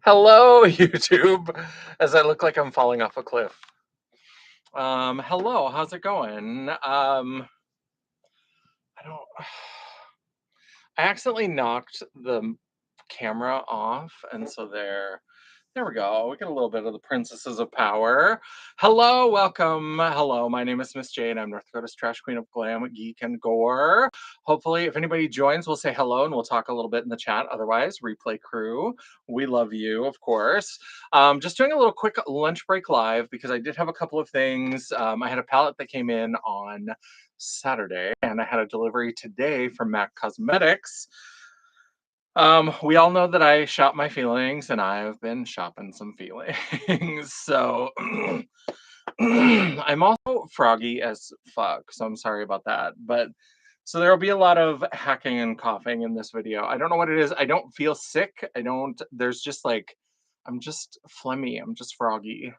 Hello, YouTube, as I look like I'm falling off a cliff. Hello, how's it going? I don't. I accidentally knocked the camera off, and so there we go. We get a little bit of the Princesses of Power. Hello, welcome. Hello, my name is Miss Jane. I'm North Dakota's Trash Queen of Glam, Geek, and Gore. Hopefully, if anybody joins, we'll say hello and we'll talk a little bit in the chat. Otherwise, replay crew, we love you, of course. Just doing a little quick lunch break live because I did have a couple of things. I had a palette that came in on Saturday, and I had a delivery today from MAC Cosmetics. We all know that I shop my feelings, and I've been shopping some feelings. So I'm also froggy as fuck, so I'm sorry about that. But so there will be a lot of hacking and coughing in this video. I don't know what it is. I don't feel sick. I don't, there's just like, I'm just phlegmy. I'm just froggy.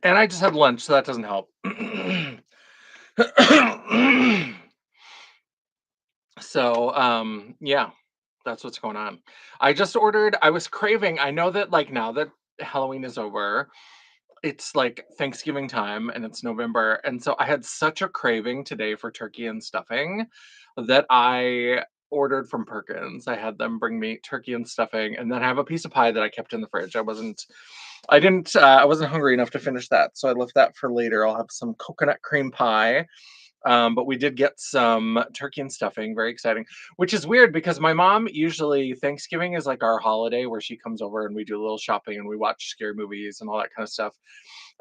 And I just had lunch, so that doesn't help. So, yeah, that's what's going on. I just ordered, I was craving, I know that like now that Halloween is over, it's like Thanksgiving time and it's November. And so I had such a craving today for turkey and stuffing that I ordered from Perkins. I had them bring me turkey and stuffing, and then I have a piece of pie that I kept in the fridge. I wasn't hungry enough to finish that. So I left that for later. I'll have some coconut cream pie, but we did get some turkey and stuffing, very exciting, which is weird because my mom usually Thanksgiving is like our holiday where she comes over and we do a little shopping and we watch scary movies and all that kind of stuff.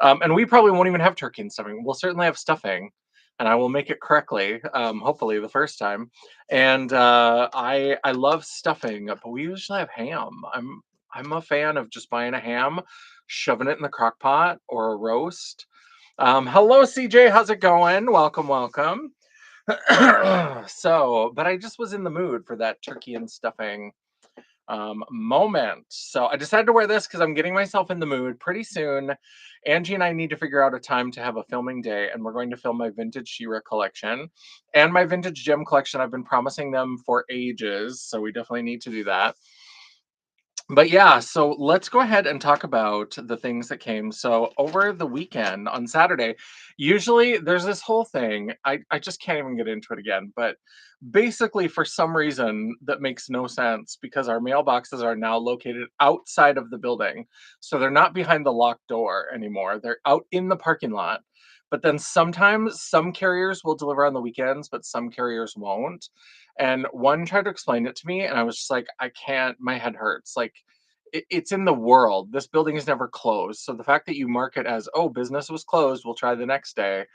And we probably won't even have turkey and stuffing. We'll certainly have stuffing, and I will make it correctly, hopefully the first time. And I love stuffing, but we usually have ham. I'm a fan of just buying a ham, shoving it in the crock pot or a roast. Hello, CJ. How's it going? Welcome, welcome. So, but I just was in the mood for that turkey and stuffing moment. So I decided to wear this because I'm getting myself in the mood pretty soon. Angie and I need to figure out a time to have a filming day, and we're going to film my vintage She-Ra collection and my vintage gem collection. I've been promising them for ages, so we definitely need to do that. But yeah, so let's go ahead and talk about the things that came. So over the weekend on Saturday, usually there's this whole thing. I just can't even get into it again. But basically, for some reason that makes no sense, because our mailboxes are now located outside of the building. So they're not behind the locked door anymore. They're out in the parking lot. But then sometimes some carriers will deliver on the weekends, but some carriers won't. And one tried to explain it to me, and I was just like, I can't, my head hurts. Like, it's in the world. This building is never closed. So the fact that you mark it as, oh, business was closed, we'll try the next day,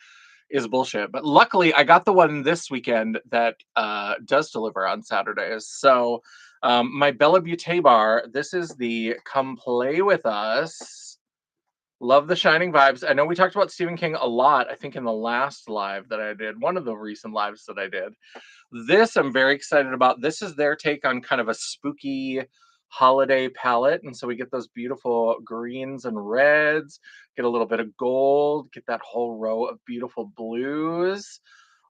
is bullshit. But luckily, I got the one this weekend that does deliver on Saturdays. So my Bella Beaute bar, this is the Come Play With Us. Love the shining vibes. I know we talked about Stephen King a lot, I think, in the last live that I did, one of the recent lives that I did. This I'm very excited about. This is their take on kind of a spooky holiday palette. And so we get those beautiful greens and reds, get a little bit of gold, get that whole row of beautiful blues.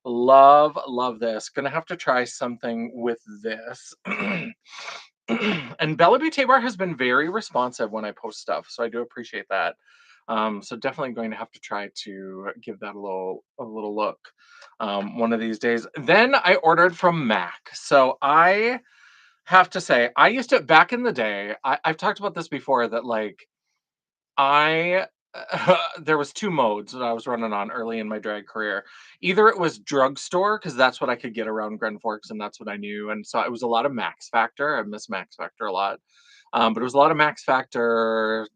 Love this. Gonna have to try something with this. And Bella Beaute Bar has been very responsive when I post stuff, so I do appreciate that. So definitely going to have to try to give that a little look one of these days. Then I ordered from MAC. So I have to say, I used to back in the day. I've talked about this before that like I there was two modes that I was running on early in my drag career. Either it was drugstore because that's what I could get around Grand Forks and that's what I knew, and so it was a lot of Max Factor. I miss Max Factor a lot, but it was a lot of Max Factor, a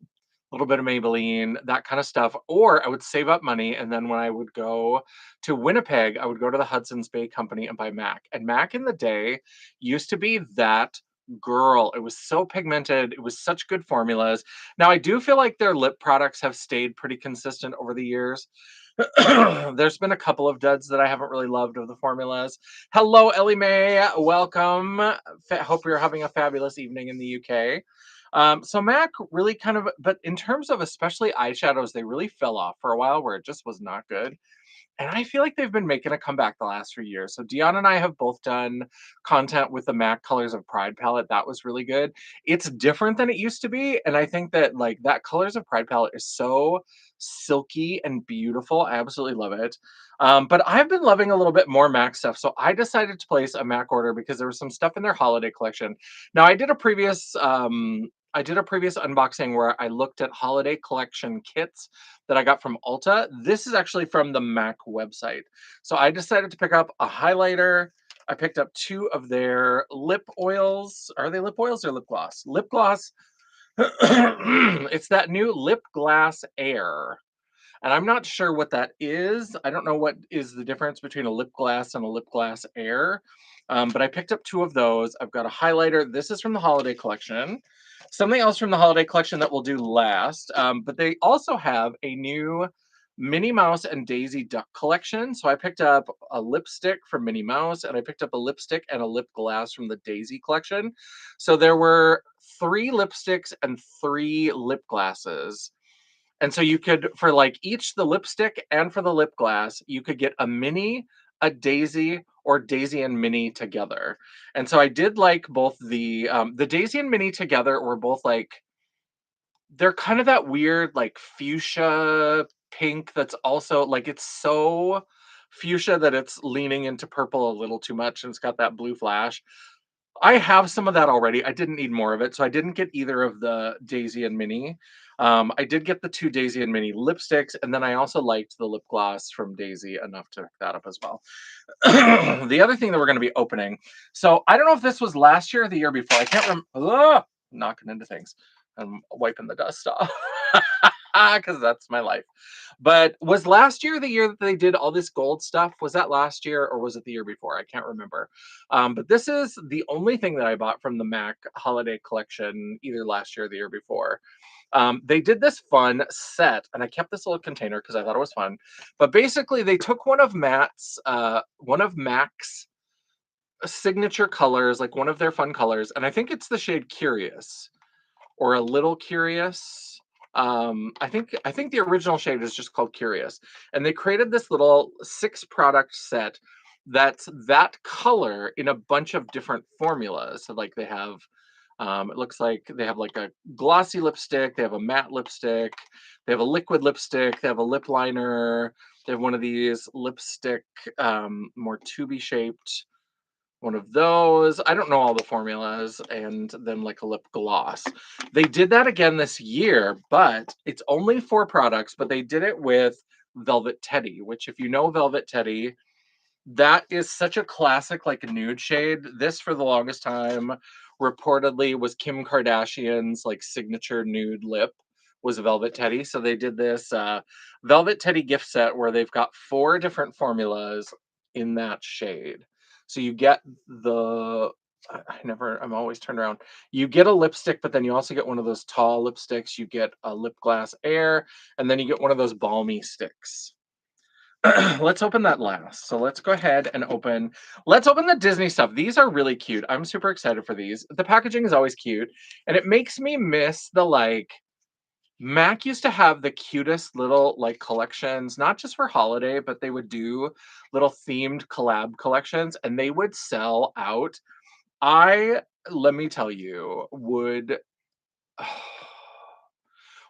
little bit of Maybelline, that kind of stuff. Or I would save up money, and then when I would go to Winnipeg, I would go to the Hudson's Bay Company and buy MAC. And MAC in the day used to be that girl. It was so pigmented. It was such good formulas. Now I do feel like their lip products have stayed pretty consistent over the years. There's been a couple of duds that I haven't really loved of the formulas. Hello, Ellie Mae. Welcome. Hope you're having a fabulous evening in the UK. So MAC really kind of, but in terms of especially eyeshadows, they really fell off for a while where it just was not good. And I feel like they've been making a comeback the last few years. So Dion and I have both done content with the MAC Colors of Pride palette. That was really good. It's different than it used to be, and I think that like that Colors of Pride palette is so silky and beautiful. I absolutely love it. But I've been loving a little bit more MAC stuff, so I decided to place a MAC order because there was some stuff in their holiday collection. Now I did a previous unboxing where I looked at holiday collection kits that I got from Ulta. This is actually from the MAC website. So I decided to pick up a highlighter. I picked up 2 of their lip oils. Are they lip oils or lip gloss? Lip gloss. It's that new Lip Glass Air. And I'm not sure what that is. I don't know what is the difference between a lip gloss and a lip gloss air. But I picked up 2 of those. I've got a highlighter. This is from the holiday collection. Something else from the holiday collection that we'll do last. But they also have a new Minnie Mouse and Daisy Duck collection. So I picked up a lipstick from Minnie Mouse, and I picked up a lipstick and a lip gloss from the Daisy collection. So there were 3 lipsticks and 3 lip glasses. And so you could, for like each the lipstick and for the lip gloss, you could get a Minnie, a Daisy, or Daisy and Minnie together. And so I did like both the Daisy and Minnie together were both like they're kind of that weird like fuchsia pink that's also like it's so fuchsia that it's leaning into purple a little too much and it's got that blue flash. I have some of that already. I didn't need more of it, so I didn't get either of the Daisy and Minnie. I did get the 2 Daisy and Minnie lipsticks, and then I also liked the lip gloss from Daisy enough to pick that up as well. The other thing that we're going to be opening, so I don't know if this was last year or the year before. I can't remember. Knocking into things. I'm wiping the dust off because that's my life. But was last year the year that they did all this gold stuff? Was that last year or was it the year before? I can't remember. But this is the only thing that I bought from the MAC holiday collection, either last year or the year before. They did this fun set, and I kept this little container because I thought it was fun. But basically, they took one of Mac's signature colors, like one of their fun colors, and I think it's the shade Curious or a little Curious. I think the original shade is just called Curious, and they created this little 6 product set that's that color in a bunch of different formulas. So like they have it looks like they have like a glossy lipstick, they have a matte lipstick, they have a liquid lipstick, they have a lip liner, they have one of these lipstick, more tubey shaped, one of those. I don't know all the formulas, and then like a lip gloss. They did that again this year, but it's only 4 products, but they did it with Velvet Teddy, which if you know Velvet Teddy, that is such a classic, like, nude shade. This, for the longest time, reportedly was Kim Kardashian's, like, signature nude lip was Velvet Teddy. So they did this, Velvet Teddy gift set where they've got 4 different formulas in that shade. So you get the I'm always turned around. You get a lipstick, but then you also get one of those tall lipsticks. You get a lip glass air, and then you get one of those balmy sticks. Let's open that last. So let's go ahead and let's open the Disney stuff. These are really cute. I'm super excited for these. The packaging is always cute, and it makes me miss the like Mac used to have the cutest little like collections, not just for holiday, but they would do little themed collab collections and they would sell out. I Let me tell you, would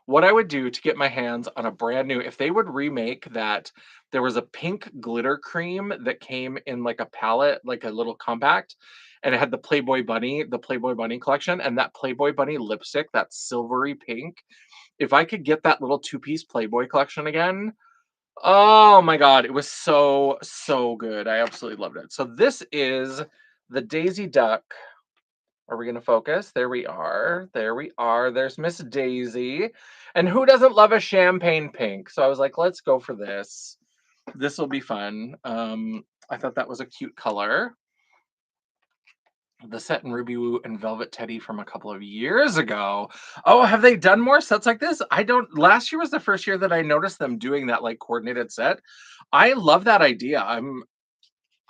what I would do to get my hands on a brand new if they would remake that there was a pink glitter cream that came in like a palette, like a little compact, and it had the Playboy Bunny collection, and that Playboy Bunny lipstick, that silvery pink. If I could get that little 2-piece Playboy collection again, oh my god, it was so, so good. I absolutely loved it. So this is the Daisy Duck. Are we going to focus? There we are. There we are. There's Miss Daisy. And who doesn't love a champagne pink? So I was like, let's go for this. This will be fun. I thought that was a cute color. The set in Ruby Woo and Velvet Teddy from a couple of years ago. Oh, have they done more sets like this? I don't. Last year was the first year that I noticed them doing that like coordinated set. I love that idea.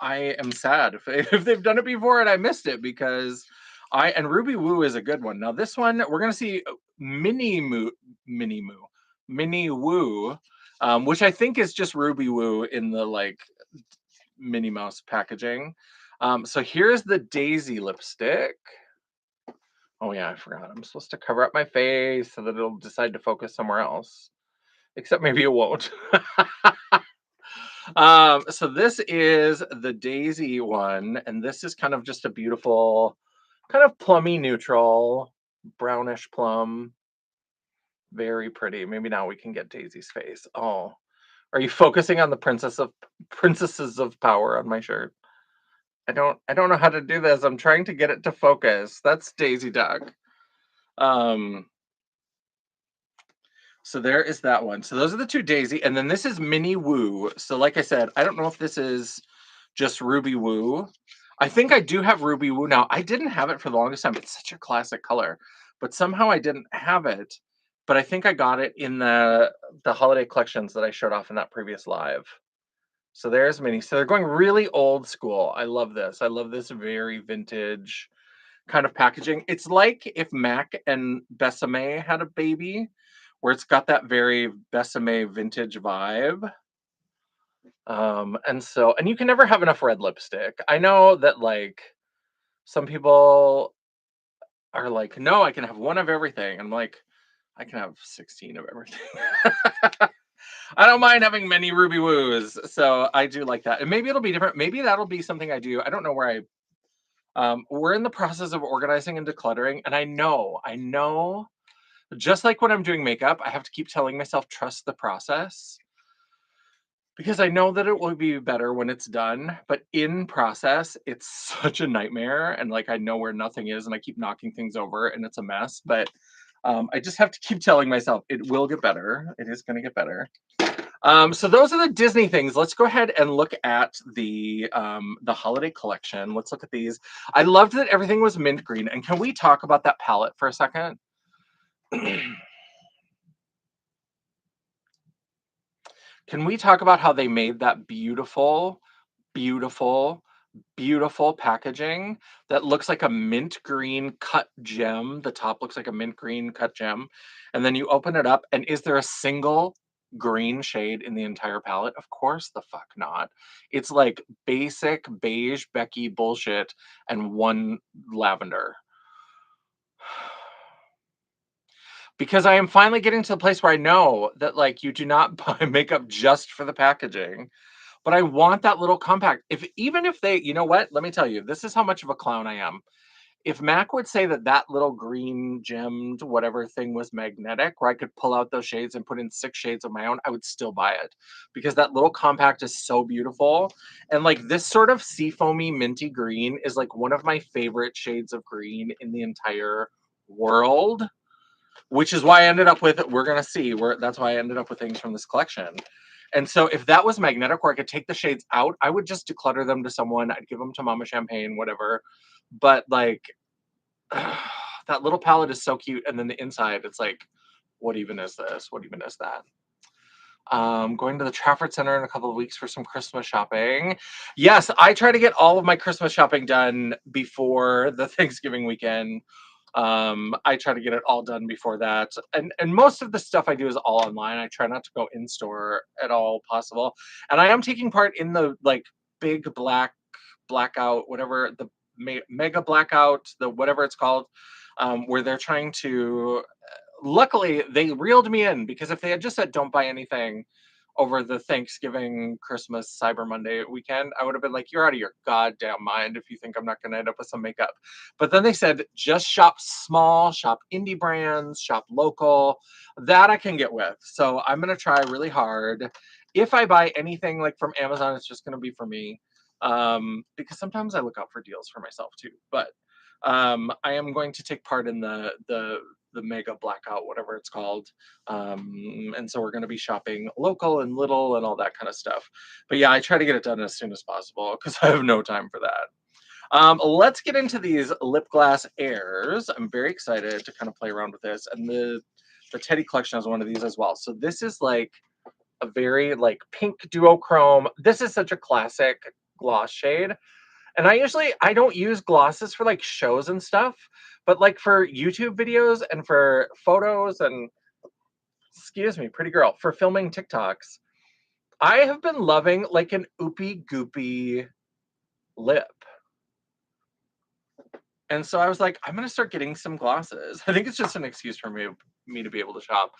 I am sad if they've done it before and I missed it because and Ruby Woo is a good one. Now this one we're gonna see Minnie Woo. which I think is just Ruby Woo in the like Minnie Mouse packaging. So here's the Daisy lipstick. Oh yeah, I forgot. I'm supposed to cover up my face so that it'll decide to focus somewhere else. Except maybe it won't. So this is the Daisy one, and this is kind of just a beautiful, kind of plummy neutral, brownish plum. Very pretty. Maybe now we can get Daisy's face. Oh, are you focusing on the princesses of power on my shirt? I don't know how to do this. I'm trying to get it to focus. That's Daisy Duck. Um, so there is that one. So those are the two Daisy, and then this is Minnie Woo. So like I said, I don't know if this is just Ruby Woo. I think I do have Ruby Woo now. I didn't have it for the longest time. It's such a classic color, but somehow I didn't have it. But I think I got it in the holiday collections that I showed off in that previous live. So there's Minnie. So they're going really old school. I love this. I love this very vintage kind of packaging. It's like if Mac and Besame had a baby, where it's got that very Besame vintage vibe. And you can never have enough red lipstick. I know that like some people are like, no, I can have one of everything. I'm like, I can have 16 of everything. I don't mind having many Ruby Woos. So I do like that. And maybe it'll be different. Maybe that'll be something I do. I don't know where we're in the process of organizing and decluttering. And I know, just like when I'm doing makeup, I have to keep telling myself, trust the process. Because I know that it will be better when it's done, but in process, it's such a nightmare, and, like, I know where nothing is, and I keep knocking things over, and it's a mess, but, I just have to keep telling myself, "It will get better. It is gonna get better." So those are the Disney things. Let's go ahead and look at the holiday collection. Let's look at these. I loved that everything was mint green, and can we talk about that palette for a second? Can we talk about how they made that beautiful, beautiful, beautiful packaging that looks like a mint green cut gem? The top looks like a mint green cut gem. And then you open it up, and is there a single green shade in the entire palette? Of course the fuck not. It's like basic beige Becky bullshit and one lavender. Because I am finally getting to the place where I know that like you do not buy makeup just for the packaging. But I want that little compact. If even if they, you know what? Let me tell you, this is how much of a clown I am. If Mac would say that that little green gemmed whatever thing was magnetic, where I could pull out those shades and put in 6 shades of my own, I would still buy it because that little compact is so beautiful. And like this sort of seafoamy minty green is like one of my favorite shades of green in the entire world, which is why I ended up with, we're gonna see where, that's why I ended up with things from this collection. And so if that was magnetic where I could take the shades out, I would just declutter them to someone. I'd give them to Mama Champagne, whatever. But like that little palette is so cute. And then the inside, it's like, what even is this? What even is that? Going to the Trafford Center in a couple of weeks for some Christmas shopping. Yes, I try to get all of my Christmas shopping done before the Thanksgiving weekend. I try to get it all done before that. And most of the stuff I do is all online. I try not to go in store at all possible. And I am taking part in the like big blackout, whatever the mega blackout, the whatever it's called, where they're trying to. Luckily, they reeled me in because if they had just said don't buy anything over the Thanksgiving, Christmas, Cyber Monday weekend, I would have been like, you're out of your goddamn mind if you think I'm not going to end up with some makeup. But then they said, just shop small, shop indie brands, shop local. That I can get with. So I'm going to try really hard. If I buy anything like from Amazon, it's just going to be for me. Because sometimes I look out for deals for myself too. But I am going to take part in the mega blackout, whatever it's called. And so we're going to be shopping local and little and all that kind of stuff. But yeah, I try to get it done as soon as possible because I have no time for that. Let's get into these lip gloss airs. I'm very excited to kind of play around with this. And the Teddy collection has one of these as well. So this is like a very like pink duochrome. This is such a classic gloss shade. And I don't use glosses for like shows and stuff, but like for YouTube videos and for photos and Excuse me, pretty girl, for filming TikToks. I have been loving like an oopy goopy lip. And so I was like, I'm gonna start getting some glosses. I think it's just an excuse for me to be able to shop.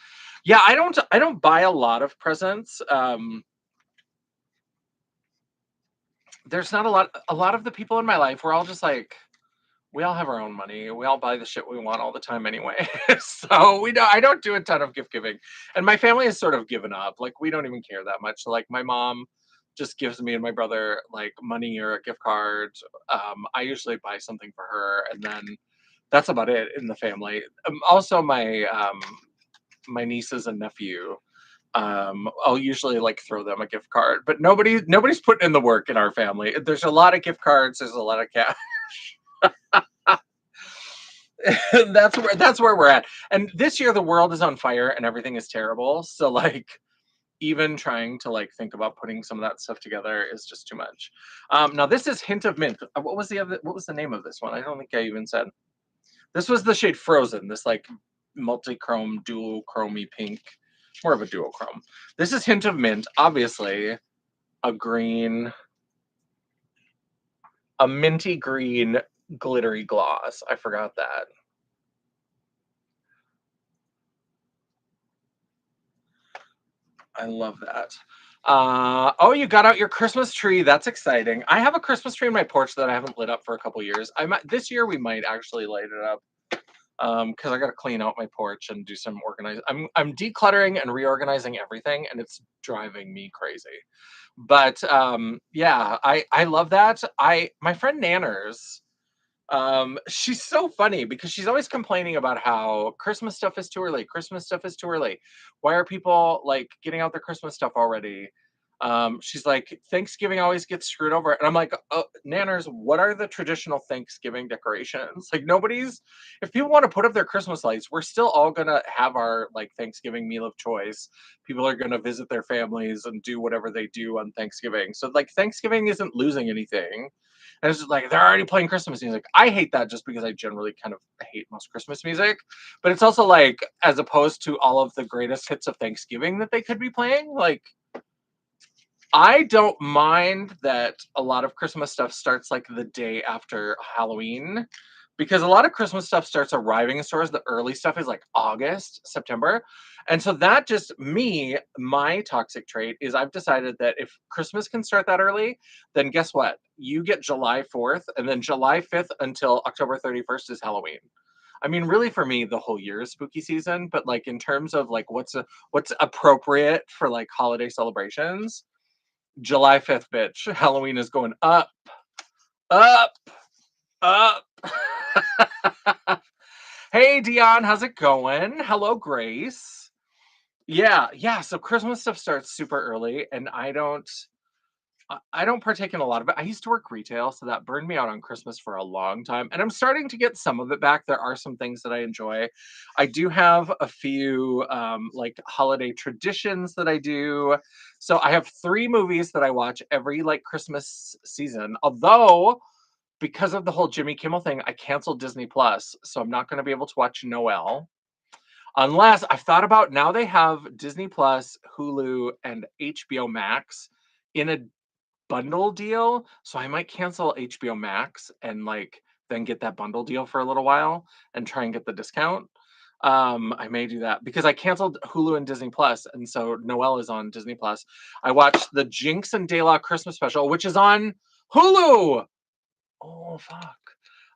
Yeah, I don't buy a lot of presents. There's not a lot of the people in my life, we're all just like, we all have our own money. We all buy the shit we want all the time anyway. So I don't do a ton of gift giving. And my family has sort of given up. Like we don't even care that much. Like my mom just gives me and my brother like money or a gift card. I usually buy something for her, and then that's about it in the family. Also, my nieces and nephew. I'll usually like throw them a gift card, but nobody's putting in the work in our family. There's a lot of gift cards. There's a lot of cash. That's where we're at. And this year the world is on fire and everything is terrible. So like even trying to like think about putting some of that stuff together is just too much. Now this is Hint of Mint. What was the name of this one? I don't think I even said. This was the shade Frozen, this like multi-chrome, dual chromey pink, more of a duochrome. This is Hint of Mint, obviously a green, a minty green glittery gloss. I forgot that. I love that. Oh, you got out your Christmas tree. That's exciting. I have a Christmas tree in my porch that I haven't lit up for a couple years. This year we might actually light it up because I got to clean out my porch and do some organizing. I'm decluttering and reorganizing everything, and it's driving me crazy. But yeah, I love that. My friend Nanners, she's so funny because she's always complaining about how Christmas stuff is too early. Christmas stuff is too early. Why are people like getting out their Christmas stuff already? She's like, Thanksgiving always gets screwed over. And I'm like, oh, Nanners, what are the traditional Thanksgiving decorations? Like nobody's, if people want to put up their Christmas lights, we're still all gonna have our like Thanksgiving meal of choice. People are gonna visit their families and do whatever they do on Thanksgiving. So like Thanksgiving isn't losing anything. And it's just like they're already playing Christmas music. I hate that just because I generally kind of hate most Christmas music. But it's also like as opposed to all of the greatest hits of Thanksgiving that they could be playing, like I don't mind that a lot of Christmas stuff starts like the day after Halloween because a lot of Christmas stuff starts arriving in stores. The early stuff is like August, September. And so that just my toxic trait is I've decided that if Christmas can start that early, then guess what? You get July 4th and then July 5th until October 31st is Halloween. I mean, really for me, the whole year is spooky season, but like in terms of like what's appropriate for like holiday celebrations, July 5th, bitch. Halloween is going up, up, up. Hey, Dion, how's it going? Hello, Grace. Yeah, yeah. So Christmas stuff starts super early, and I don't partake in a lot of it. I used to work retail, so that burned me out on Christmas for a long time. And I'm starting to get some of it back. There are some things that I enjoy. I do have a few like holiday traditions that I do. So I have 3 movies that I watch every like Christmas season. Although, because of the whole Jimmy Kimmel thing, I canceled Disney Plus. So I'm not going to be able to watch Noel. Unless I've thought about now they have Disney Plus, Hulu, and HBO Max in a bundle deal, so I might cancel HBO Max and like then get that bundle deal for a little while and try and get the discount. I may do that because I canceled Hulu and Disney Plus, and so Noel is on Disney Plus. I watched the Jinx and De La Christmas special, which is on Hulu. Oh fuck.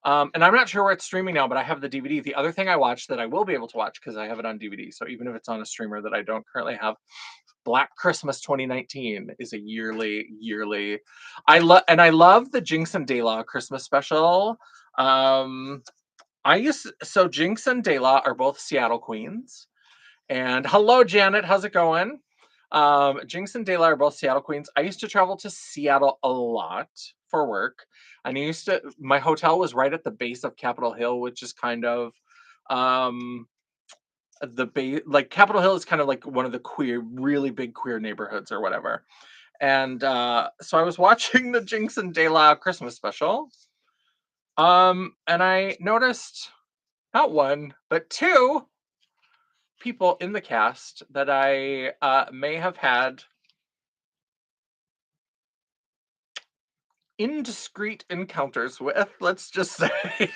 And I'm not sure where it's streaming now, but I have the DVD. The other thing I watched that I will be able to watch because I have it on DVD, so even if it's on a streamer that I don't currently have, Black Christmas 2019 is a yearly. I love the Jinx and De La Christmas special. So Jinx and De La are both Seattle queens. And hello, Janet, how's it going? Jinx and De La are both Seattle queens. I used to travel to Seattle a lot for work, and my hotel was right at the base of Capitol Hill, which is kind of like Capitol Hill is kind of like one of the really big queer neighborhoods or whatever. And so I was watching the Jinx and De La Christmas special. And I noticed not one, but two people in the cast that I may have had indiscreet encounters with, let's just say.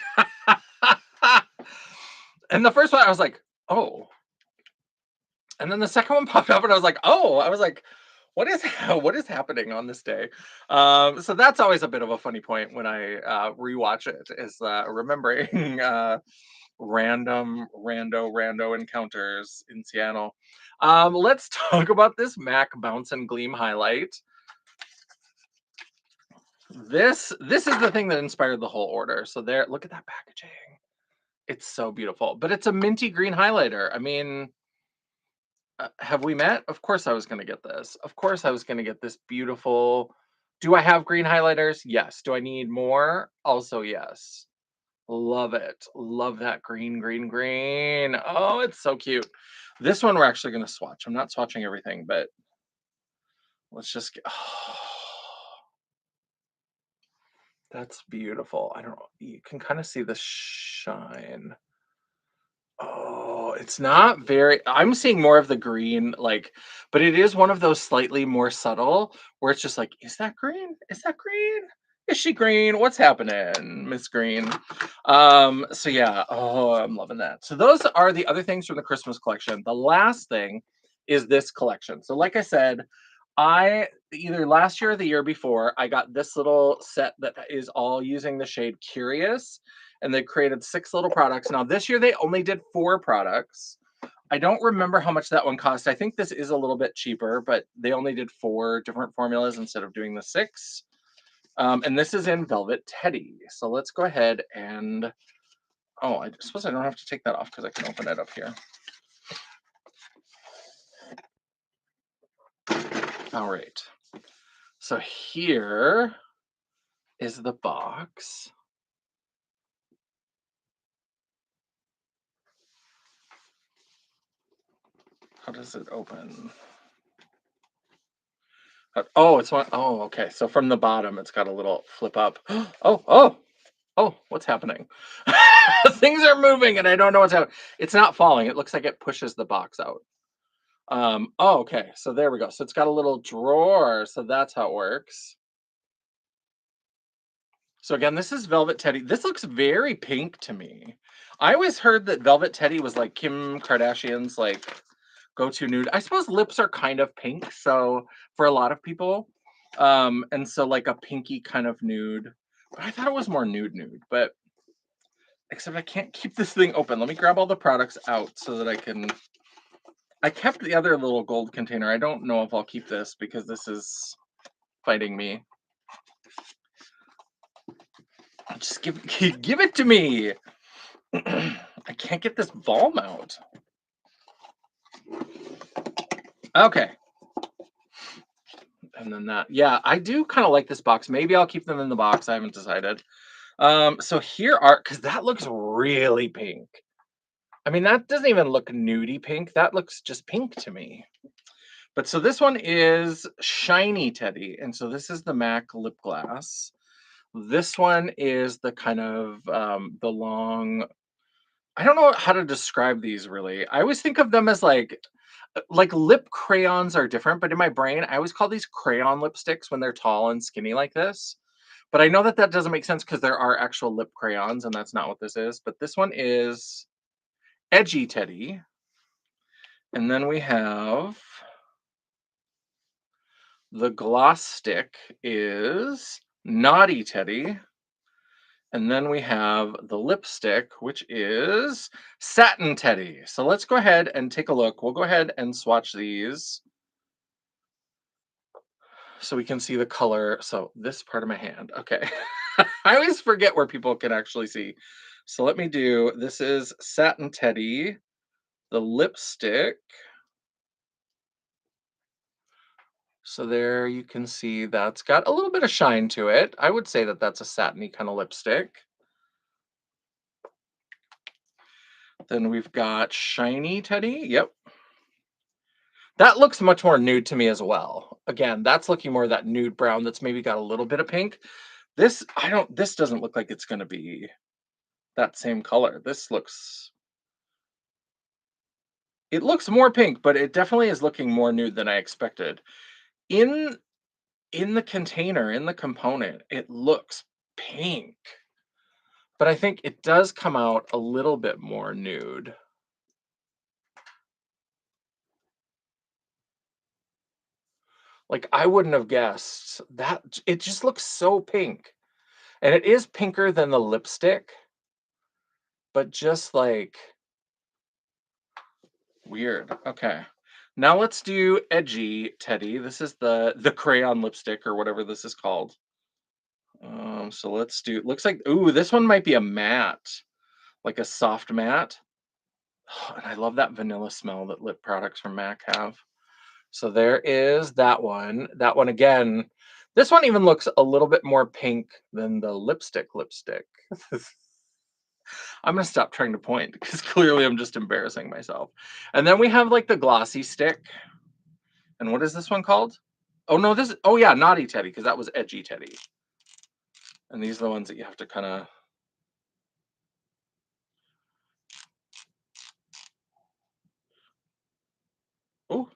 And the first one, I was like, oh. And then the second one popped up, and I was like, oh. I was like, what is what is happening on this day? So that's always a bit of a funny point when I rewatch it, is remembering rando encounters in Seattle. Let's talk about this MAC Bounce and Gleam highlight. This is the thing that inspired the whole order. So there, look at that packaging. It's so beautiful, but it's a minty green highlighter. I mean, have we met? Of course I was going to get this. Of course I was going to get this beautiful. Do I have green highlighters? Yes. Do I need more? Also, yes. Love it. Love that green, green, green. Oh, it's so cute. This one we're actually going to swatch. I'm not swatching everything, but let's just get. Oh, that's beautiful. I don't know. You can kind of see the shine. Oh, it's not very, I'm seeing more of the green, like, but it is one of those slightly more subtle where it's just like, is that green? Is that green? Is she green? What's happening, Miss Green? So yeah, oh, I'm loving that. So those are the other things from the Christmas collection. The last thing is this collection. So like I said, I either last year or the year before, I got this little set that is all using the shade Curious, and they created 6 little products. Now this year they only did 4 products. I don't remember how much that one cost. I think this is a little bit cheaper, but they only did 4 different formulas instead of doing the 6. And this is in Velvet Teddy. So let's go ahead and, oh, I suppose I don't have to take that off because I can open it up here. All right. So here is the box. How does it open? Oh, it's one. Oh, okay. So from the bottom, it's got a little flip up. Oh, oh, oh, what's happening? Things are moving and I don't know what's happening. It's not falling. It looks like it pushes the box out. Oh, okay. So there we go. So it's got a little drawer. So that's how it works. So again, this is Velvet Teddy. This looks very pink to me. I always heard that Velvet Teddy was like Kim Kardashian's like go-to nude. I suppose lips are kind of pink, so for a lot of people. And so like a pinky kind of nude. But I thought it was more nude, but except I can't keep this thing open. Let me grab all the products out so that I can. I kept the other little gold container. I don't know if I'll keep this because this is fighting me. Just give it to me. I can't get this Volm out. Okay. And then that, yeah, I do kind of like this box. Maybe I'll keep them in the box. I haven't decided. So here are, because that looks really pink. I mean, that doesn't even look nudie pink. That looks just pink to me. But so this one is Shiny Teddy. And so this is the MAC lip gloss. This one is the kind of the long, I don't know how to describe these really. I always think of them as like lip crayons are different, but in my brain, I always call these crayon lipsticks when they're tall and skinny like this. But I know that that doesn't make sense because there are actual lip crayons, and that's not what this is. But this one is Edgy Teddy. And then we have the gloss stick is Naughty Teddy. And then we have the lipstick, which is Satin Teddy. So let's go ahead and take a look. We'll go ahead and swatch these so we can see the color. So this part of my hand. Okay. I always forget where people can actually see. So let me do, this is Satin Teddy, the lipstick. So there you can see that's got a little bit of shine to it. I would say that that's a satiny kind of lipstick. Then we've got Shiny Teddy. Yep. That looks much more nude to me as well. Again, that's looking more that nude brown that's maybe got a little bit of pink. This, this doesn't look like it's going to be that same color. This looks, It looks more pink, but it definitely is looking more nude than I expected. In in the container, in the component, it looks pink, but I think it does come out a little bit more nude. Like, I wouldn't have guessed that. It just looks so pink, and it is pinker than the lipstick, but just, like, weird. Okay. Now let's do Edgy Teddy. This is the crayon lipstick or whatever this is called. So let's do looks like ooh, this one might be a matte, like a soft matte. And I love that vanilla smell that lip products from MAC have. So there is that one. That one again. This one even looks a little bit more pink than the lipstick. I'm gonna stop trying to point because clearly I'm just embarrassing myself. And then we have like the glossy stick. And what is this one called? Oh no, this is oh yeah, naughty Teddy, because that was edgy Teddy. And these are the ones that you have to kind of oh,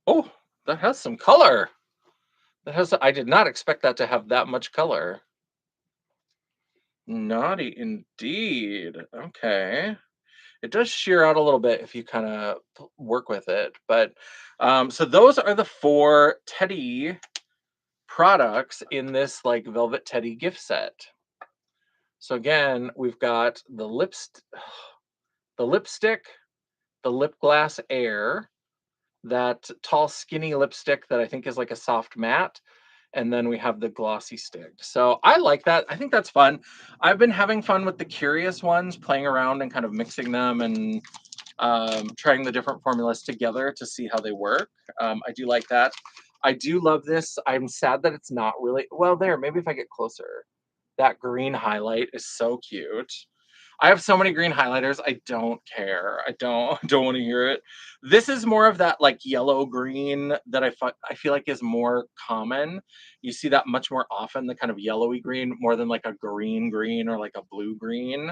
oh, that has some color. That has I did not expect that to have that much color. Naughty indeed. Okay. It does shear out a little bit if you kind of work with it, but so those are the four Teddy products in this like Velvet Teddy gift set. So again, we've got the lipstick, the lip glass air, that tall skinny lipstick that I think is like a soft matte, and then we have the glossy stick. So I like that. I think that's fun. I've been having fun with the curious ones, playing around and kind of mixing them and trying the different formulas together to see how they work. I do like that. I do love this. I'm sad that it's not really well there. Maybe if I get closer, that green highlight is so cute. I have so many green highlighters. I don't care. I don't don't want to hear it. This is more of that like yellow green that I feel like is more common. You see that much more often, the kind of yellowy green, more than like a green or like a blue green.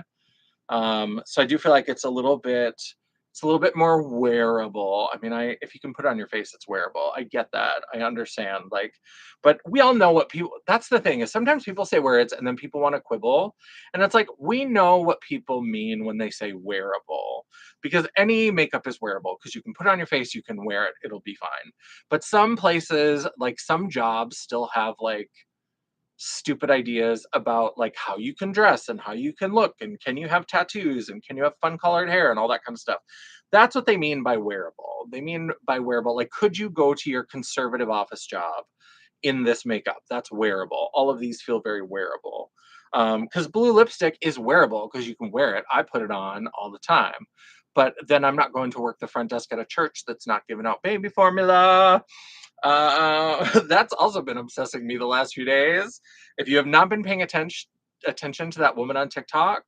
So I do feel like it's a little bit more wearable. I mean, I if you can put it on your face, it's wearable. I get that. I understand. Like, but we all know what people that's the thing is sometimes people say words and then people want to quibble. And it's like we know what people mean when they say wearable. Because any makeup is wearable because you can put it on your face, you can wear it, it'll be fine. But some places, like some jobs still have like stupid ideas about like how you can dress and how you can look and can you have tattoos and can you have fun colored hair and all that kind of stuff. That's what they mean by wearable. They mean by wearable like could you go to your conservative office job in this makeup? That's wearable. All of these feel very wearable. Because blue lipstick is wearable because you can wear it. I put it on all the time. But then I'm not going to work the front desk at a church that's not giving out baby formula. That's also been obsessing me the last few days. If you have not been paying attention to that woman on TikTok,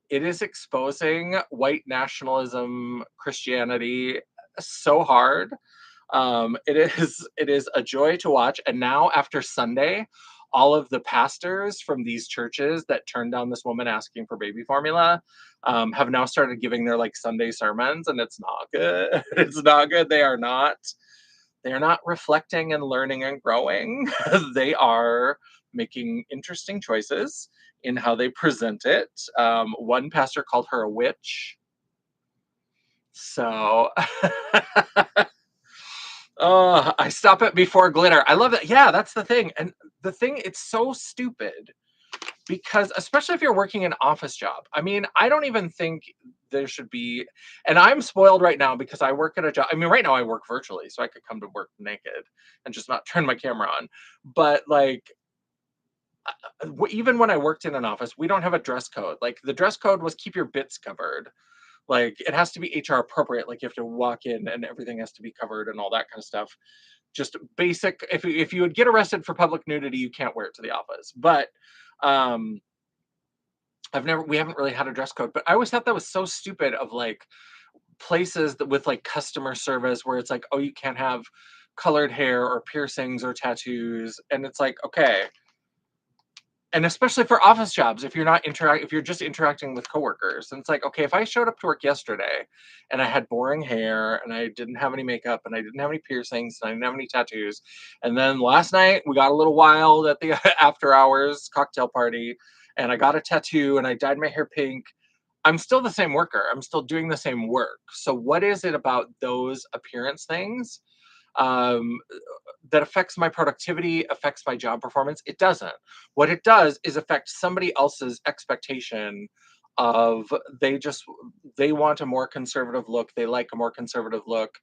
it is exposing white nationalism Christianity so hard. It is a joy to watch. And now after Sunday, all of the pastors from these churches that turned down this woman asking for baby formula have now started giving their like Sunday sermons, and it's not good. It's not good. They're not reflecting and learning and growing. They are making interesting choices in how they present it. One pastor called her a witch. So, oh, I stop it before glitter. I love that. Yeah, that's the thing. And the thing, it's so stupid because, especially if you're working an office job, I mean, I don't even think there should be, and I'm spoiled right now because I work at a job. I mean, right now I work virtually, so I could come to work naked and just not turn my camera on. But like, even when I worked in an office, we don't have a dress code. Like, the dress code was keep your bits covered. Like, it has to be HR appropriate. Like, you have to walk in and everything has to be covered and all that kind of stuff. Just basic. If you would get arrested for public nudity, you can't wear it to the office. But um, we haven't really had a dress code, but I always thought that was so stupid of like places that with like customer service where it's like, oh, you can't have colored hair or piercings or tattoos. And it's like, okay, and especially for office jobs, if you're just interacting with coworkers, and it's like, okay, if I showed up to work yesterday and I had boring hair and I didn't have any makeup and I didn't have any piercings and I didn't have any tattoos, and then last night we got a little wild at the after hours cocktail party and I got a tattoo and I dyed my hair pink, I'm still the same worker. I'm still doing the same work. So what is it about those appearance things um, that affects my productivity, affects my job performance? It doesn't. What it does is affect somebody else's expectation of they want a more conservative look, they like a more conservative look,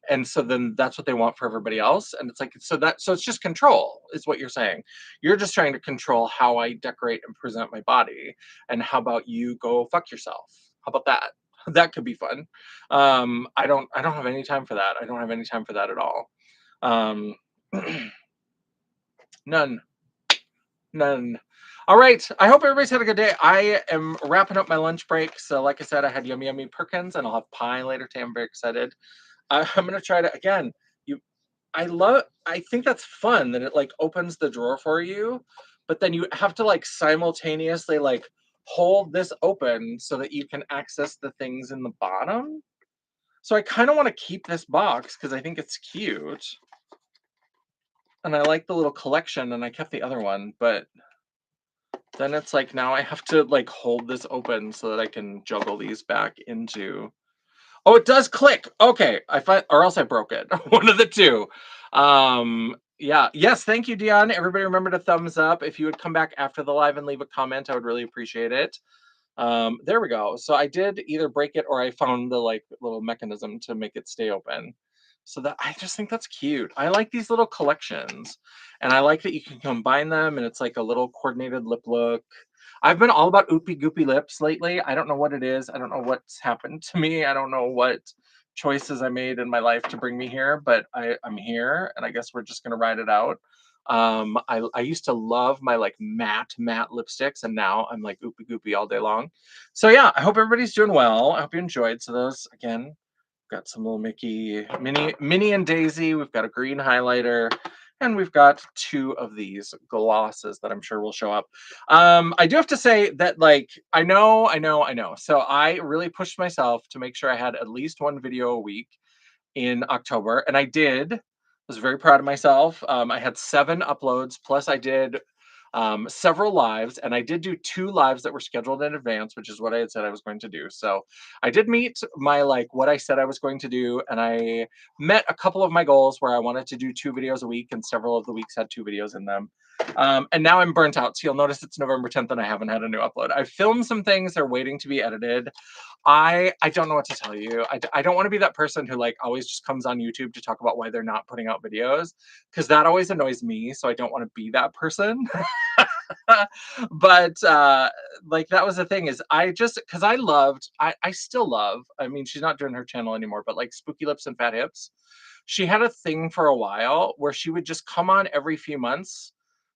and so then that's what they want for everybody else, and it's like, so it's just control is what you're saying. You're just trying to control how I decorate and present my body, and how about you go fuck yourself? How about that? That could be fun. I don't have any time for that. I don't have any time for that at all. um, None. None. All right. I hope everybody's had a good day. I am wrapping up my lunch break. So, like I said, I had yummy, yummy Perkins, and I'll have pie later today. I'm very excited. I'm gonna try to again. You, I think that's fun that it like opens the drawer for you, but then you have to like simultaneously like hold this open so that you can access the things in the bottom. So I kind of want to keep this box because I think it's cute, and I like the little collection, and I kept the other one, but then it's like now I have to like hold this open so that I can juggle these back into. Oh, it does click. Okay, I find, or else I broke it. One of the two. Yeah. Yes. Thank you, Dion. Everybody, remember to thumbs up. If you would come back after the live and leave a comment, I would really appreciate it. There we go. So I did either break it or I found the like little mechanism to make it stay open. So that I just think that's cute. I like these little collections, and I like that you can combine them and it's like a little coordinated lip look. I've been all about oopy goopy lips lately. I don't know what it is. I don't know what's happened to me. I don't know what choices I made in my life to bring me here, but I'm here, and I guess we're just gonna ride it out. I used to love my like matte lipsticks, and now I'm like oopy goopy all day long. So yeah, I hope everybody's doing well. I hope you enjoyed. So those again, got some little Mickey, Minnie and Daisy. We've got a green highlighter, and we've got two of these glosses that I'm sure will show up. I do have to say that, like, I know. So I really pushed myself to make sure I had at least one video a week in October, and I did. Was very proud of myself. I had 7 uploads, plus I did several lives, and I did do 2 lives that were scheduled in advance, which is what I had said I was going to do. So I did meet my like what I said I was going to do, and I met a couple of my goals where I wanted to do 2 videos a week, and several of the weeks had 2 videos in them. And now I'm burnt out. So you'll notice it's November 10th and I haven't had a new upload. I filmed some things, they're waiting to be edited. I don't know what to tell you. I don't want to be that person who like always just comes on YouTube to talk about why they're not putting out videos, because that always annoys me. So I don't want to be that person. But like that was the thing is I just because I still love, I mean, she's not doing her channel anymore, but like Spooky Lips and Fat Hips, she had a thing for a while where she would just come on every few months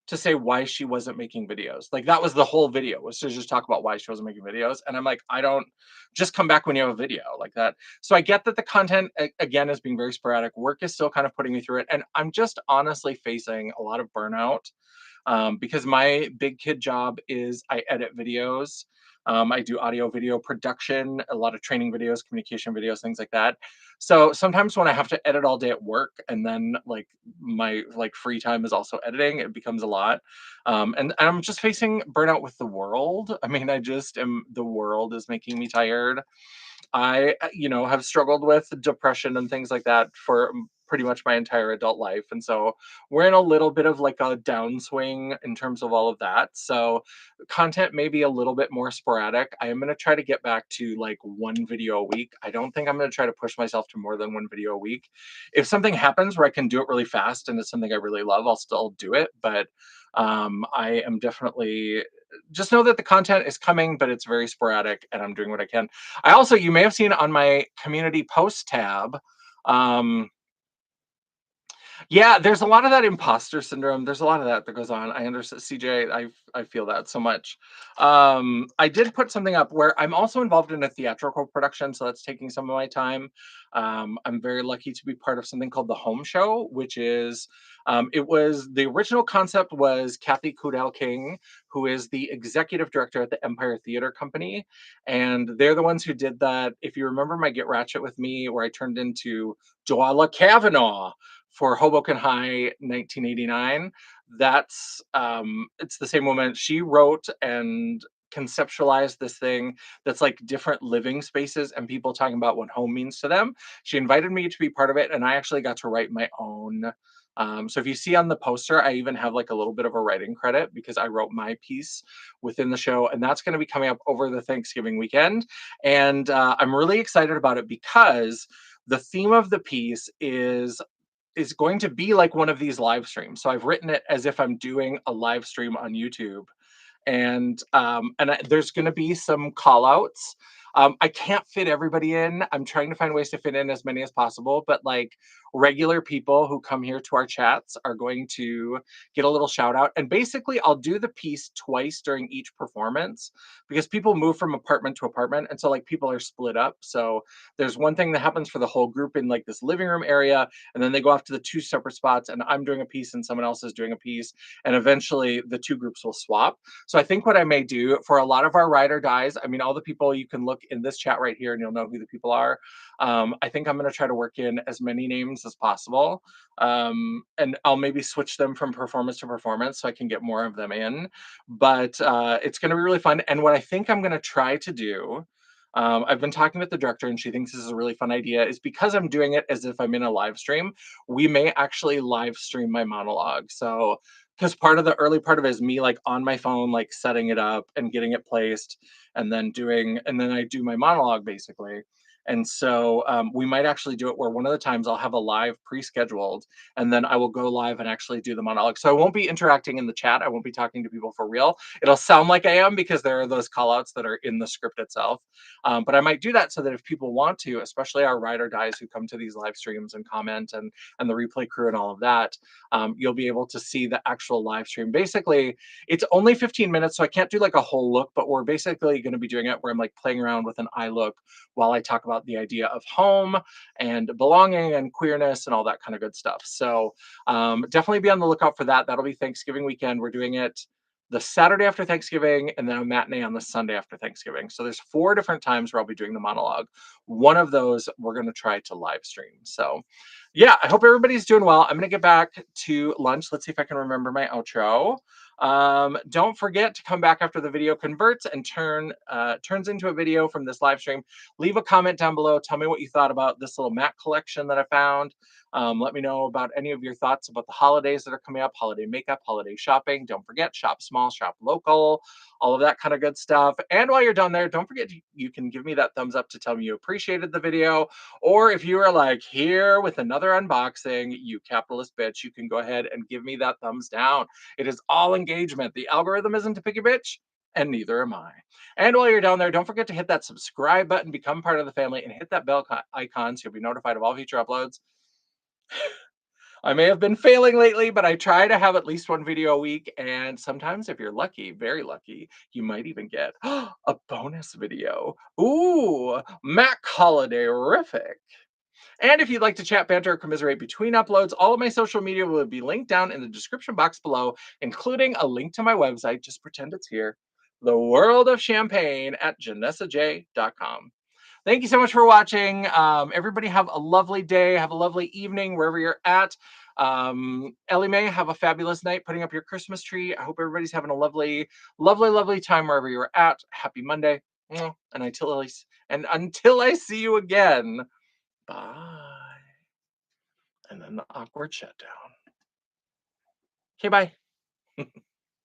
to say why she wasn't making videos. Like that was the whole video, was to just talk about why she wasn't making videos. And I'm like, I don't, just come back when you have a video like that. So I get that the content again is being very sporadic. Work is still kind of putting me through it. And I'm just honestly facing a lot of burnout because my big kid job is I edit videos. I do audio video production, a lot of training videos, communication videos, things like that. So sometimes when I have to edit all day at work and then like my like free time is also editing, it becomes a lot. And I'm just facing burnout with the world. I mean, I just am, the world is making me tired. I, have struggled with depression and things like that for pretty much my entire adult life. And so we're in a little bit of like a downswing in terms of all of that. So content may be a little bit more sporadic. I am going to try to get back to like 1 video a week. I don't think I'm going to try to push myself to more than 1 video a week. If something happens where I can do it really fast and it's something I really love, I'll still do it. But I am definitely, just know that the content is coming, but it's very sporadic and I'm doing what I can. I also, you may have seen on my community post tab, um, Yeah, there's a lot of that imposter syndrome. There's a lot of that that goes on. I understand, CJ. I feel that so much. I did put something up where I'm also involved in a theatrical production, so that's taking some of my time. I'm very lucky to be part of something called the Home Show, which is it was the original concept was Kathy Kudell King, who is the executive director at the Empire Theater Company, and they're the ones who did that. If you remember my Get Ratchet with Me, where I turned into Joella Kavanaugh for Hoboken High 1989. That's it's the same woman. She wrote and conceptualized this thing that's like different living spaces and people talking about what home means to them. She invited me to be part of it, and I actually got to write my own. So if you see on the poster, I even have like a little bit of a writing credit because I wrote my piece within the show, and that's going to be coming up over the Thanksgiving weekend. And I'm really excited about it because the theme of the piece is going to be like one of these live streams. So I've written it as if I'm doing a live stream on YouTube, and there's going to be some call outs. I can't fit everybody in. I'm trying to find ways to fit in as many as possible, but like regular people who come here to our chats are going to get a little shout out. And basically, I'll do the piece twice during each performance because people move from apartment to apartment, and so like people are split up. So there's one thing that happens for the whole group in like this living room area, and then they go off to the two separate spots, and I'm doing a piece and someone else is doing a piece, and eventually the two groups will swap. So I think what I may do for a lot of our ride or dies, I mean, all the people you can look in this chat right here and you'll know who the people are. I think I'm going to try to work in as many names as possible. And I'll maybe switch them from performance to performance so I can get more of them in. But it's going to be really fun. And what I think I'm going to try to do, I've been talking with the director and she thinks this is a really fun idea, is because I'm doing it as if I'm in a live stream, we may actually live stream my monologue. So because part of the early part of it is me like on my phone, like setting it up and getting it placed, and then I do my monologue basically. And so we might actually do it where one of the times I'll have a live pre-scheduled, and then I will go live and actually do the monologue. So I won't be interacting in the chat. I won't be talking to people for real. It'll sound like I am because there are those call outs that are in the script itself. But I might do that so that if people want to, especially our ride or dies who come to these live streams and comment, and the replay crew and all of that, you'll be able to see the actual live stream. Basically, it's only 15 minutes, so I can't do like a whole look, but we're basically going to be doing it where I'm like playing around with an eye look while I talk about the idea of home and belonging and queerness and all that kind of good stuff. So definitely be on the lookout for that. That'll be Thanksgiving weekend. We're doing it the Saturday after Thanksgiving and then a matinee on the Sunday after Thanksgiving. So there's 4 different times where I'll be doing the monologue. One of those we're going to try to live stream. So yeah, I hope everybody's doing well. I'm going to get back to lunch. Let's see if I can remember my outro. Don't forget to come back after the video converts and turns into a video from this live stream. Leave a comment down below. Tell me what you thought about this little mat collection that I found. Let me know about any of your thoughts about the holidays that are coming up, holiday makeup, holiday shopping. Don't forget, shop small, shop local, all of that kind of good stuff. And while you're down there, don't forget you can give me that thumbs up to tell me you appreciated the video. Or if you are like, here with another unboxing, you capitalist bitch, you can go ahead and give me that thumbs down. It is all engagement. The algorithm isn't a picky bitch, and neither am I. And while you're down there, don't forget to hit that subscribe button, become part of the family, and hit that bell icon so you'll be notified of all future uploads. I may have been failing lately, but I try to have at least one video a week. And sometimes, if you're lucky, very lucky, you might even get a bonus video. Ooh, Mac Holiday-rific. And if you'd like to chat, banter, or commiserate between uploads, all of my social media will be linked down in the description box below, including a link to my website. Just pretend it's here. The World of Champagne at janessaj.com. Thank you so much for watching. Everybody have a lovely day. Have a lovely evening wherever you're at. Ellie Mae, have a fabulous night putting up your Christmas tree. I hope everybody's having a lovely, lovely, lovely time wherever you're at. Happy Monday. And until I see you again, bye. And then the awkward shutdown. Okay, bye.